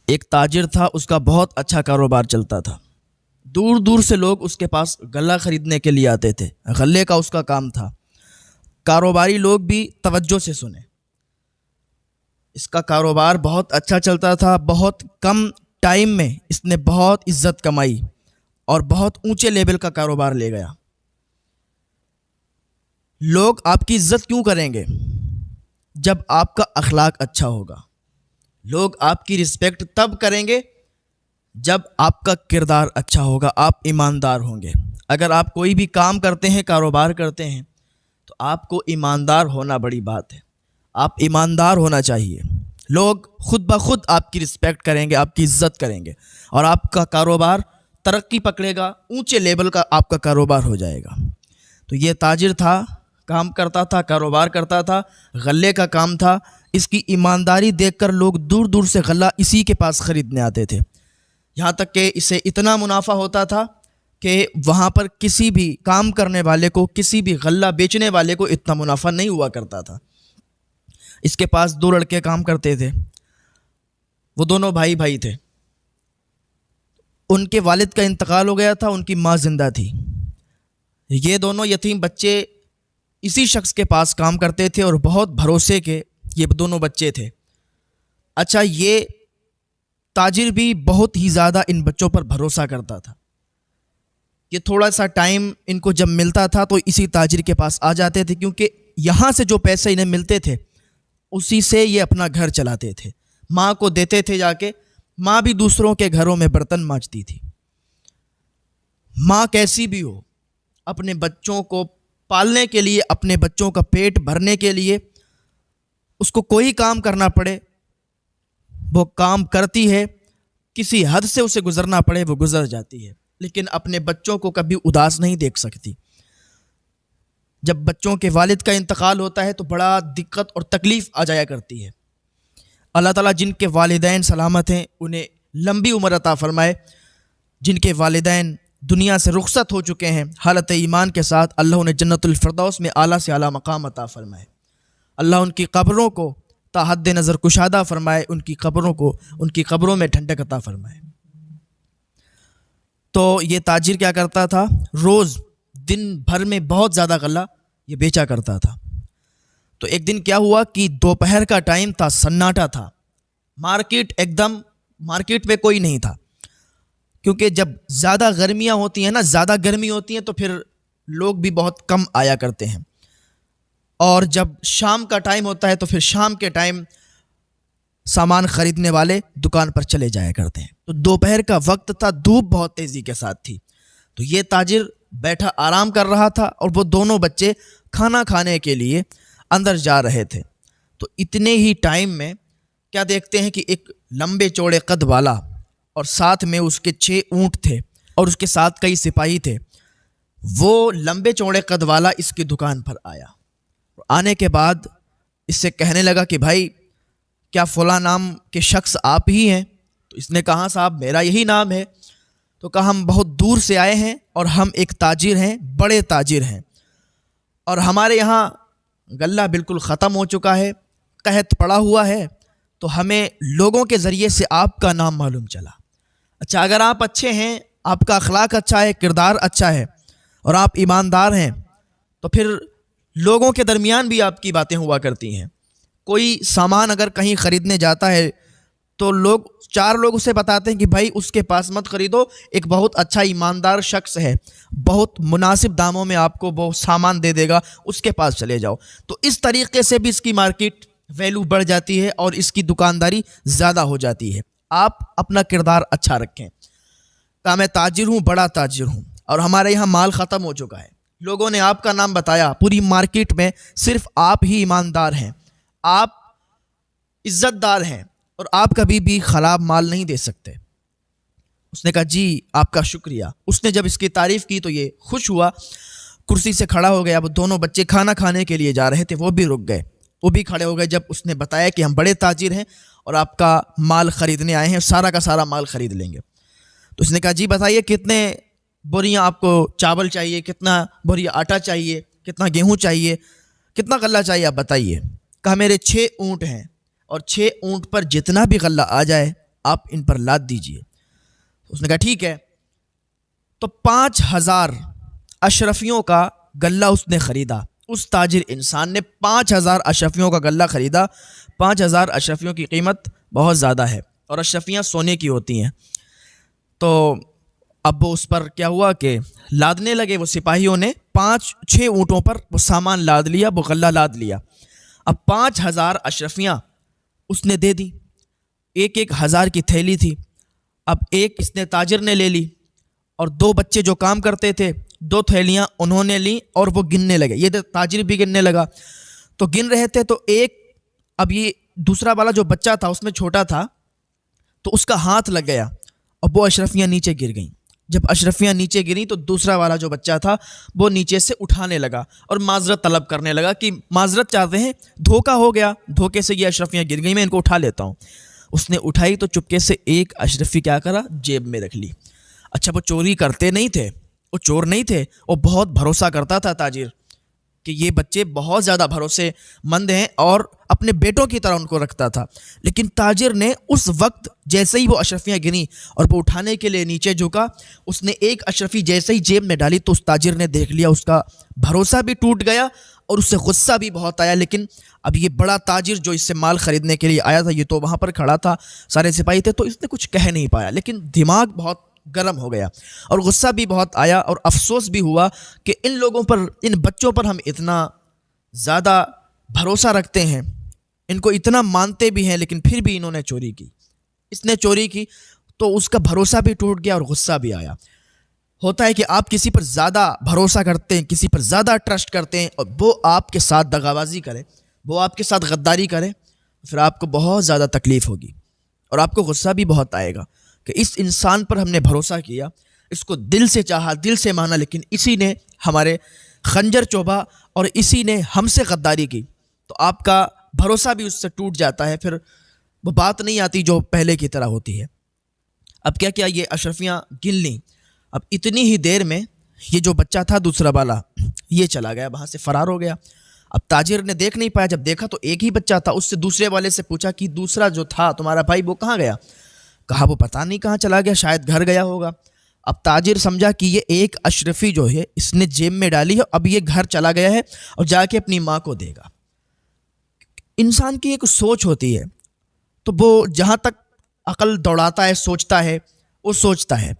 ایک تاجر تھا، اس کا بہت اچھا کاروبار چلتا تھا. دور دور سے لوگ اس کے پاس غلہ خریدنے کے لیے آتے تھے. غلے کا اس کا کام تھا. کاروباری لوگ بھی توجہ سے سنیں، اس کا کاروبار بہت اچھا چلتا تھا. بہت کم ٹائم میں اس نے بہت عزت کمائی اور بہت اونچے لیول کا کاروبار لے گیا. لوگ آپ کی عزت کیوں کریں گے؟ جب آپ کا اخلاق اچھا ہوگا. لوگ آپ کی رسپیکٹ تب کریں گے جب آپ کا کردار اچھا ہوگا، آپ ایماندار ہوں گے. اگر آپ کوئی بھی کام کرتے ہیں، کاروبار کرتے ہیں، تو آپ کو ایماندار ہونا بڑی بات ہے. آپ ایماندار ہونا چاہیے. لوگ خود بخود آپ کی رسپیکٹ کریں گے، آپ کی عزت کریں گے، اور آپ کا کاروبار ترقی پکڑے گا، اونچے لیول کا آپ کا کاروبار ہو جائے گا. تو یہ تاجر تھا، کام کرتا تھا، کاروبار کرتا تھا، غلے کا کام تھا. اس کی ایمانداری دیکھ کر لوگ دور دور سے غلہ اسی کے پاس خریدنے آتے تھے. یہاں تک کہ اسے اتنا منافع ہوتا تھا کہ وہاں پر کسی بھی کام کرنے والے کو، کسی بھی غلہ بیچنے والے کو اتنا منافع نہیں ہوا کرتا تھا. اس کے پاس 2 لڑکے کام کرتے تھے. وہ دونوں بھائی تھے. ان کے والد کا انتقال ہو گیا تھا، ان کی ماں زندہ تھی. یہ دونوں یتیم بچے اسی شخص کے پاس کام کرتے تھے اور بہت بھروسے کے یہ دونوں بچے تھے. اچھا، یہ تاجر بھی بہت ہی زیادہ ان بچوں پر بھروسہ کرتا تھا. یہ تھوڑا سا ٹائم ان کو جب ملتا تھا تو اسی تاجر کے پاس آ جاتے تھے، کیونکہ یہاں سے جو پیسے انہیں ملتے تھے اسی سے یہ اپنا گھر چلاتے تھے. ماں کو دیتے تھے جا کے. ماں بھی دوسروں کے گھروں میں برتن مانجتی تھی. ماں کیسی بھی ہو، اپنے بچوں کو پالنے کے لیے، اپنے بچوں کا پیٹ بھرنے کے لیے اس کو کوئی کام کرنا پڑے وہ کام کرتی ہے. کسی حد سے اسے گزرنا پڑے وہ گزر جاتی ہے، لیکن اپنے بچوں کو کبھی اداس نہیں دیکھ سکتی. جب بچوں کے والد کا انتقال ہوتا ہے تو بڑا دقت اور تکلیف آ جایا کرتی ہے. اللہ تعالیٰ جن کے والدین سلامت ہیں انہیں لمبی عمر عطا فرمائے. جن کے والدین دنیا سے رخصت ہو چکے ہیں، حالت ایمان کے ساتھ اللہ انہیں جنت الفردوس میں اعلیٰ سے اعلیٰ مقام عطا فرمائے. اللہ ان کی قبروں کو تا حد نظر کشادہ فرمائے، ان کی قبروں میں ٹھنڈک عطا فرمائے. تو یہ تاجر کیا کرتا تھا؟ روز دن بھر میں بہت زیادہ غلہ یہ بیچا کرتا تھا. تو ایک دن کیا ہوا کہ دوپہر کا ٹائم تھا، سناٹا تھا. مارکیٹ میں کوئی نہیں تھا، کیونکہ جب زیادہ گرمیاں ہوتی ہیں نا، زیادہ گرمی ہوتی ہیں تو پھر لوگ بھی بہت کم آیا کرتے ہیں. اور جب شام کا ٹائم ہوتا ہے تو پھر شام کے ٹائم سامان خریدنے والے دکان پر چلے جایا کرتے ہیں. تو دوپہر کا وقت تھا، دھوپ بہت تیزی کے ساتھ تھی. تو یہ تاجر بیٹھا آرام کر رہا تھا اور وہ دونوں بچے کھانا کھانے کے لیے اندر جا رہے تھے. تو اتنے ہی ٹائم میں کیا دیکھتے ہیں کہ ایک لمبے چوڑے قد والا اور ساتھ میں اس کے 6 اونٹ تھے اور اس کے ساتھ کئی سپاہی تھے. وہ لمبے چوڑے قد والا اس کی دکان پر آیا. آنے کے بعد اس سے کہنے لگا کہ بھائی کیا فلاں نام کے شخص آپ ہی ہیں؟ تو اس نے کہا صاحب میرا یہی نام ہے. تو کہا ہم بہت دور سے آئے ہیں اور ہم ایک تاجر ہیں، بڑے تاجر ہیں، اور ہمارے یہاں غلہ بالکل ختم ہو چکا ہے، قحط پڑا ہوا ہے، تو ہمیں لوگوں کے ذریعے سے آپ کا نام معلوم چلا. اچھا، اگر آپ اچھے ہیں، آپ کا اخلاق اچھا ہے، کردار اچھا ہے اور آپ ایماندار ہیں تو پھر لوگوں کے درمیان بھی آپ کی باتیں ہوا کرتی ہیں. کوئی سامان اگر کہیں خریدنے جاتا ہے تو 4 لوگ اسے بتاتے ہیں کہ بھائی اس کے پاس مت خریدو، ایک بہت اچھا ایماندار شخص ہے، بہت مناسب داموں میں آپ کو وہ سامان دے دے گا، اس کے پاس چلے جاؤ. تو اس طریقے سے بھی اس کی مارکیٹ ویلیو بڑھ جاتی ہے اور اس کی دکانداری زیادہ ہو جاتی ہے. آپ اپنا کردار اچھا رکھیں. کہا میں تاجر ہوں، بڑا تاجر ہوں، اور ہمارے یہاں مال ختم ہو چکا ہے. لوگوں نے آپ کا نام بتایا، پوری مارکیٹ میں صرف آپ ہی ایماندار ہیں، آپ عزت دار ہیں، اور آپ کبھی بھی خراب مال نہیں دے سکتے. اس نے کہا جی آپ کا شکریہ. اس نے جب اس کی تعریف کی تو یہ خوش ہوا، کرسی سے کھڑا ہو گیا. اب دونوں بچے کھانا کھانے کے لیے جا رہے تھے، وہ بھی رک گئے، وہ بھی کھڑے ہو گئے جب اس نے بتایا کہ ہم بڑے تاجر ہیں اور آپ کا مال خریدنے آئے ہیں، سارا کا سارا مال خرید لیں گے. تو اس نے کہا جی بتائیے کتنے بوریاں آپ کو چاول چاہیے، کتنا بوریا آٹا چاہیے، کتنا گیہوں چاہیے، کتنا غلہ چاہیے آپ بتائیے. کہا میرے 6 اونٹ ہیں اور 6 اونٹ پر جتنا بھی غلہ آ جائے آپ ان پر لاد دیجئے۔ اس نے کہا ٹھیک ہے۔ تو 5,000 اشرفیوں کا غلہ اس نے خریدا، اس تاجر انسان نے 5,000 اشرفیوں کا غلہ خریدا۔ 5,000 اشرفیوں کی قیمت بہت زیادہ ہے، اور اشرفیاں سونے کی ہوتی ہیں۔ تو اب وہ اس پر کیا ہوا کہ لادنے لگے، وہ سپاہیوں نے 5-6 اونٹوں پر وہ سامان لاد لیا، وہ غلہ لاد لیا۔ اب 5,000 اشرفیاں اس نے دے دی، 1,000 کی تھیلی تھی۔ اب ایک اس نے تاجر نے لے لی، اور 2 بچے جو کام کرتے تھے 2 تھیلیاں انہوں نے لی، اور وہ گننے لگے۔ یہ تاجر بھی گننے لگا، تو گن رہے تھے تو اب یہ دوسرا والا جو بچہ تھا اس میں چھوٹا تھا، تو اس کا ہاتھ لگ گیا اور وہ اشرفیاں نیچے گر گئیں۔ جب اشرفیاں نیچے گریں تو دوسرا والا جو بچہ تھا وہ نیچے سے اٹھانے لگا اور معذرت طلب کرنے لگا کہ معذرت چاہتے ہیں، دھوکہ ہو گیا، دھوکے سے یہ اشرفیاں گر گئیں، میں ان کو اٹھا لیتا ہوں۔ اس نے اٹھائی تو چپکے سے ایک اشرفی کیا کرا، جیب میں رکھ لی۔ اچھا، وہ چوری کرتے نہیں تھے، وہ چور نہیں تھے، وہ بہت بھروسہ کرتا تھا تاجر کہ یہ بچے بہت زیادہ بھروسے مند ہیں، اور اپنے بیٹوں کی طرح ان کو رکھتا تھا۔ لیکن تاجر نے اس وقت جیسے ہی وہ اشرفیاں گنی اور وہ اٹھانے کے لیے نیچے جھکا، اس نے ایک اشرفی جیسے ہی جیب میں ڈالی تو اس تاجر نے دیکھ لیا، اس کا بھروسہ بھی ٹوٹ گیا اور اس سے غصہ بھی بہت آیا۔ لیکن اب یہ بڑا تاجر جو اس سے مال خریدنے کے لیے آیا تھا، یہ تو وہاں پر کھڑا تھا، سارے سپاہی تھے، تو اس نے کچھ کہہ نہیں پایا، لیکن دماغ بہت گرم ہو گیا اور غصہ بھی بہت آیا، اور افسوس بھی ہوا کہ ان لوگوں پر، ان بچوں پر ہم اتنا زیادہ بھروسہ رکھتے ہیں، ان کو اتنا مانتے بھی ہیں، لیکن پھر بھی انہوں نے چوری کی۔ اس نے چوری کی تو اس کا بھروسہ بھی ٹوٹ گیا اور غصہ بھی آیا۔ ہوتا ہے کہ آپ کسی پر زیادہ بھروسہ کرتے ہیں، کسی پر زیادہ ٹرسٹ کرتے ہیں، اور وہ آپ کے ساتھ دغابازی کرے، وہ آپ کے ساتھ غداری کرے، پھر آپ کو بہت زیادہ تکلیف ہوگی اور آپ کو غصہ بھی بہت آئے گا کہ اس انسان پر ہم نے بھروسہ کیا، اس کو دل سے چاہا، دل سے مانا، لیکن اسی نے ہمارے خنجر چوبا اور اسی نے ہم سے غداری کی۔ تو آپ کا بھروسہ بھی اس سے ٹوٹ جاتا ہے، پھر وہ بات نہیں آتی جو پہلے کی طرح ہوتی ہے۔ اب کیا یہ اشرفیاں گن لیں۔ اب اتنی ہی دیر میں یہ جو بچہ تھا دوسرا والا، یہ چلا گیا، وہاں سے فرار ہو گیا۔ اب تاجر نے دیکھ نہیں پایا، جب دیکھا تو ایک ہی بچہ تھا۔ اس سے دوسرے والے سے پوچھا کہ دوسرا جو تھا تمہارا بھائی وہ کہاں گیا؟ کہا وہ پتہ نہیں کہاں چلا گیا، شاید گھر گیا ہوگا۔ اب تاجر سمجھا کہ یہ ایک اشرفی جو ہے اس نے جیب میں ڈالی ہے، اب یہ گھر چلا گیا ہے اور جا کے اپنی ماں کو دے گا۔ انسان کی ایک سوچ ہوتی ہے، تو وہ جہاں تک عقل دوڑاتا ہے، سوچتا ہے، وہ سوچتا ہے،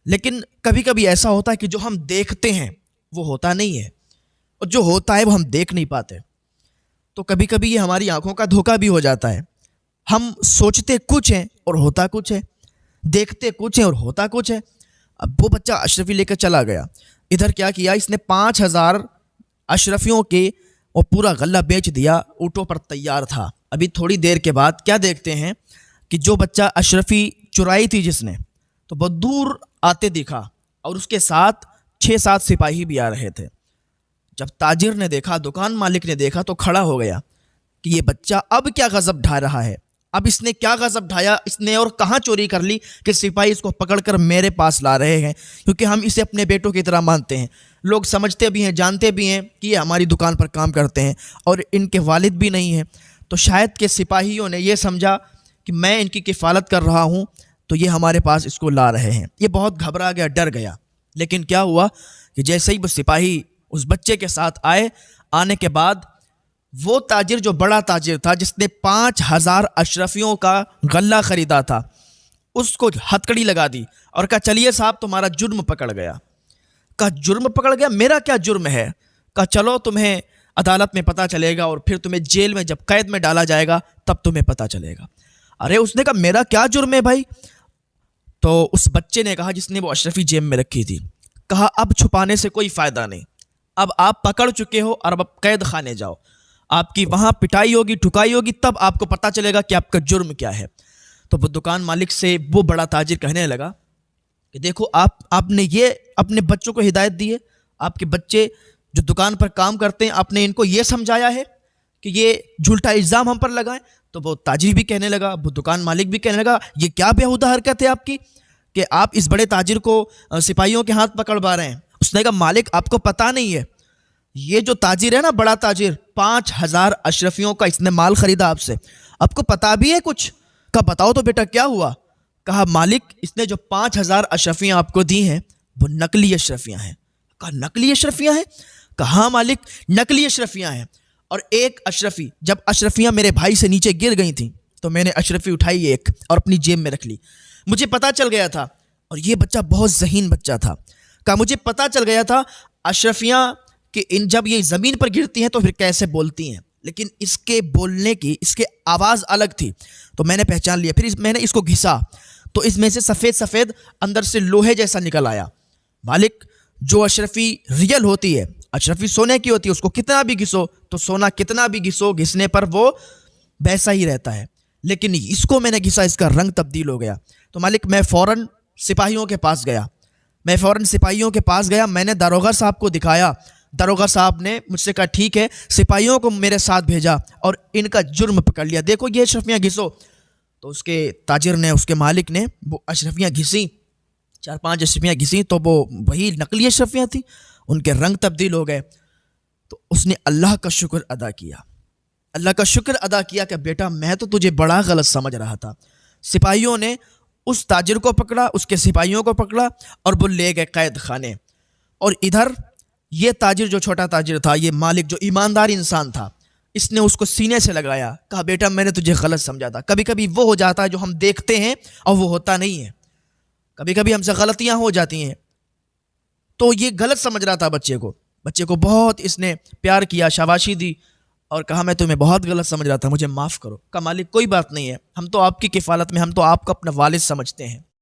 لیکن کبھی کبھی ایسا ہوتا ہے کہ جو ہم دیکھتے ہیں وہ ہوتا نہیں ہے، اور جو ہوتا ہے وہ ہم دیکھ نہیں پاتے۔ تو کبھی کبھی یہ ہماری آنکھوں کا دھوکہ بھی ہو جاتا ہے، ہم سوچتے کچھ ہیں اور ہوتا کچھ ہے، دیکھتے کچھ ہیں اور ہوتا کچھ ہے۔ اب وہ بچہ اشرفی لے کر چلا گیا، ادھر کیا کیا، اس نے 5,000 اشرفیوں کے اور پورا غلہ بیچ دیا، اونٹوں پر تیار تھا۔ ابھی تھوڑی دیر کے بعد کیا دیکھتے ہیں کہ جو بچہ اشرفی چرائی تھی جس نے، تو وہ دور آتے دکھا، اور اس کے ساتھ 6-7 سپاہی بھی آ رہے تھے۔ جب تاجر نے دیکھا، دکان مالک نے دیکھا، تو کھڑا ہو گیا کہ یہ بچہ اب کیا غضب ڈھا رہا ہے، اب اس نے کیا غضب ڈھایا، اس نے اور کہاں چوری کر لی کہ سپاہی اس کو پکڑ کر میرے پاس لا رہے ہیں، کیونکہ ہم اسے اپنے بیٹوں کی طرح مانتے ہیں۔ لوگ سمجھتے بھی ہیں، جانتے بھی ہیں کہ یہ ہماری دکان پر کام کرتے ہیں اور ان کے والد بھی نہیں ہیں، تو شاید کہ سپاہیوں نے یہ سمجھا کہ میں ان کی کفالت کر رہا ہوں، تو یہ ہمارے پاس اس کو لا رہے ہیں۔ یہ بہت گھبرا گیا، ڈر گیا۔ لیکن کیا ہوا کہ جیسے ہی وہ سپاہی اس بچے کے ساتھ آنے کے بعد وہ تاجر جو بڑا تاجر تھا، جس نے 5,000 اشرفیوں کا غلہ خریدا تھا، اس کو ہتکڑی لگا دی اور کہا چلیے صاحب تمہارا جرم پکڑ گیا۔ کہا جرم پکڑ گیا؟ میرا کیا جرم ہے؟ کہا چلو تمہیں عدالت میں پتہ چلے گا، اور پھر تمہیں جیل میں جب قید میں ڈالا جائے گا تب تمہیں پتہ چلے گا۔ ارے اس نے کہا میرا کیا جرم ہے بھائی؟ تو اس بچے نے کہا، جس نے وہ اشرفی جیب میں رکھی تھی، کہا اب چھپانے سے کوئی فائدہ نہیں، اب آپ پکڑ چکے ہو اور اب قید خانے جاؤ، آپ کی وہاں پٹائی ہوگی، ٹھکائی ہوگی، تب آپ کو پتہ چلے گا کہ آپ کا جرم کیا ہے۔ تو وہ دکان مالک سے وہ بڑا تاجر کہنے لگا کہ دیکھو آپ نے یہ اپنے بچوں کو ہدایت دی ہے، آپ کے بچے جو دکان پر کام کرتے ہیں، آپ نے ان کو یہ سمجھایا ہے کہ یہ جھوٹا الزام ہم پر لگائیں۔ تو وہ تاجر بھی کہنے لگا، وہ دکان مالک بھی کہنے لگا، یہ کیا بیہودہ حرکت ہے آپ کی کہ آپ اس بڑے تاجر کو سپاہیوں کے ہاتھ پکڑوا رہے ہیں۔ اس نے کہا مالک آپ کو پتہ نہیں ہے، یہ جو تاجر ہے نا، بڑا تاجر، 5,000 اشرفیوں کا اس نے مال خریدا آپ سے، آپ کو پتہ بھی ہے کچھ؟ کہا بتاؤ تو بیٹا کیا ہوا؟ کہا مالک اس نے جو 5,000 اشرفیاں آپ کو دی ہیں وہ نقلی اشرفیاں ہیں۔ کہا نقلی اشرفیاں ہیں؟ کہا ہاں مالک نقلی اشرفیاں ہیں، اور ایک اشرفی، جب اشرفیاں میرے بھائی سے نیچے گر گئی تھیں تو میں نے اشرفی اٹھائی ایک اور اپنی جیب میں رکھ لی۔ مجھے پتا چل گیا تھا، اور یہ بچہ بہت ذہین بچہ تھا، کہا مجھے پتا چل گیا تھا اشرفیاں کہ جب یہ زمین پر گرتی ہیں تو پھر کیسے بولتی ہیں، لیکن اس کے بولنے کی، اس کے آواز الگ تھی، تو میں نے پہچان لیا۔ پھر میں نے اس کو گھسا تو اس میں سے سفید سفید اندر سے لوہے جیسا نکل آیا۔ مالک جو اشرفی ریئل ہوتی ہے، اشرفی سونے کی ہوتی ہے، اس کو کتنا بھی گھسو تو سونا کتنا بھی گھسو، گھسنے پر وہ ویسا ہی رہتا ہے، لیکن اس کو میں نے گھسا، اس کا رنگ تبدیل ہو گیا۔ تو مالک میں فوراً سپاہیوں کے پاس گیا، میں نے داروغہ صاحب کو دکھایا، داروغہ صاحب نے مجھ سے کہا ٹھیک ہے، سپاہیوں کو میرے ساتھ بھیجا اور ان کا جرم پکڑ لیا، دیکھو یہ اشرفیاں گھسو۔ تو اس کے تاجر نے، اس کے مالک نے وہ اشرفیاں گھسیں، 4-5 اشرفیاں گھسیں، تو وہ وہی نقلی اشرفیاں تھیں، ان کے رنگ تبدیل ہو گئے۔ تو اس نے اللہ کا شکر ادا کیا کہ بیٹا میں تو تجھے بڑا غلط سمجھ رہا تھا۔ سپاہیوں نے اس تاجر کو پکڑا، اس کے سپاہیوں کو پکڑا اور وہ لے گئے قید خانے، اور ادھر یہ تاجر جو چھوٹا تاجر تھا، یہ مالک جو ایماندار انسان تھا، اس نے اس کو سینے سے لگایا، کہا بیٹا میں نے تجھے غلط سمجھا تھا، کبھی کبھی وہ ہو جاتا ہے جو ہم دیکھتے ہیں اور وہ ہوتا نہیں ہے، کبھی کبھی ہم سے غلطیاں ہو جاتی ہیں۔ تو یہ غلط سمجھ رہا تھا بچے کو بہت اس نے پیار کیا، شاباشی دی اور کہا میں تمہیں بہت غلط سمجھ رہا تھا، مجھے معاف کرو۔ کہا مالک کوئی بات نہیں ہے، ہم تو آپ کی کفالت میں، ہم تو آپ کو اپنا والد سمجھتے ہیں۔